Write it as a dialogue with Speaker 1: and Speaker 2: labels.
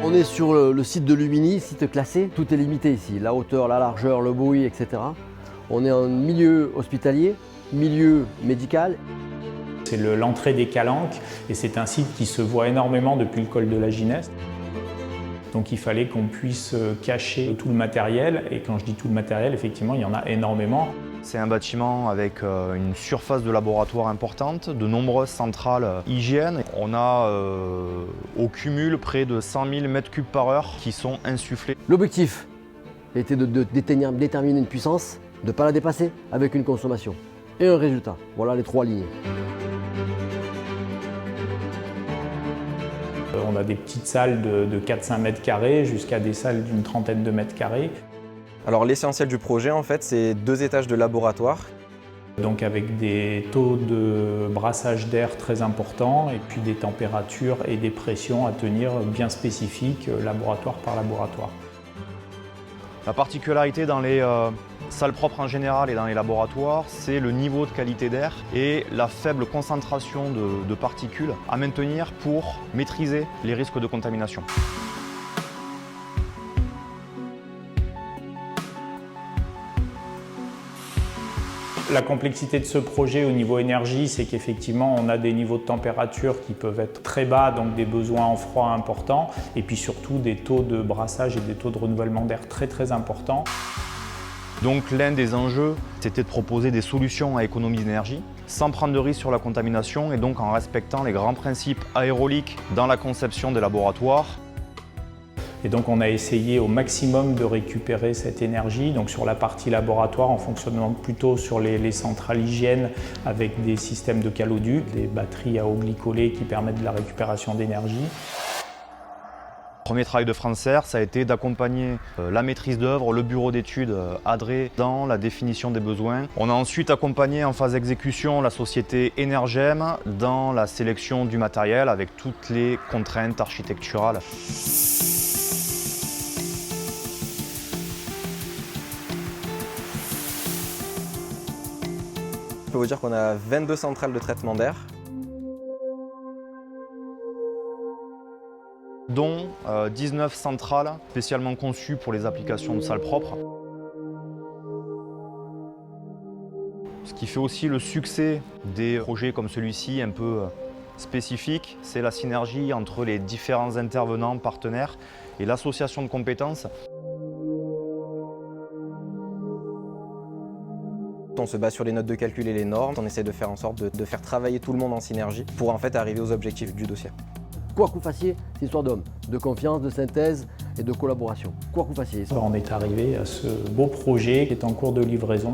Speaker 1: On est sur le site de Lumini, site classé. Tout est limité ici, la hauteur, la largeur, le bruit, etc. On est en milieu hospitalier, milieu médical.
Speaker 2: C'est l'entrée des Calanques et c'est un site qui se voit énormément depuis le col de la Gineste. Donc il fallait qu'on puisse cacher tout le matériel et quand je dis tout le matériel, effectivement, il y en a énormément.
Speaker 3: C'est un bâtiment avec une surface de laboratoire importante, de nombreuses centrales hygiène. On a au cumul près de 100 000 m3 par heure qui sont insufflés.
Speaker 1: L'objectif était de déterminer une puissance, de ne pas la dépasser avec une consommation et un résultat. Voilà les trois lignes.
Speaker 2: On a des petites salles de 4-5 mètres carrés jusqu'à des salles d'une trentaine de mètres carrés.
Speaker 4: Alors l'essentiel du projet en fait c'est 2 étages de laboratoire.
Speaker 2: Donc avec des taux de brassage d'air très importants et puis des températures et des pressions à tenir bien spécifiques laboratoire par laboratoire.
Speaker 3: La particularité dans les salles propres en général et dans les laboratoires, c'est le niveau de qualité d'air et la faible concentration de particules à maintenir pour maîtriser les risques de contamination.
Speaker 2: La complexité de ce projet au niveau énergie, c'est qu'effectivement on a des niveaux de température qui peuvent être très bas, donc des besoins en froid importants, et puis surtout des taux de brassage et des taux de renouvellement d'air très importants.
Speaker 3: Donc l'un des enjeux, c'était de proposer des solutions à économie d'énergie, sans prendre de risque sur la contamination et donc en respectant les grands principes aéroliques dans la conception des laboratoires.
Speaker 2: Et donc on a essayé au maximum de récupérer cette énergie, donc sur la partie laboratoire en fonctionnant plutôt sur les centrales hygiène avec des systèmes de caloducs, des batteries à eau glycolée qui permettent de la récupération d'énergie.
Speaker 3: Le premier travail de Francer, ça a été d'accompagner la maîtrise d'œuvre, le bureau d'études ADRE dans la définition des besoins. On a ensuite accompagné en phase d'exécution la société Energem dans la sélection du matériel avec toutes les contraintes architecturales.
Speaker 4: Je peux vous dire qu'on a 22 centrales de traitement d'air.
Speaker 3: Dont 19 centrales spécialement conçues pour les applications de salles propres. Ce qui fait aussi le succès des projets comme celui-ci un peu spécifiques, c'est la synergie entre les différents intervenants partenaires et l'association de compétences.
Speaker 4: On se base sur les notes de calcul et les normes. On essaie de faire en sorte de faire travailler tout le monde en synergie pour en fait arriver aux objectifs du dossier.
Speaker 1: Quoi que vous fassiez, c'est histoire d'homme, de confiance, de synthèse et de collaboration. Quoi que vous fassiez.
Speaker 2: On est arrivé à ce beau projet qui est en cours de livraison.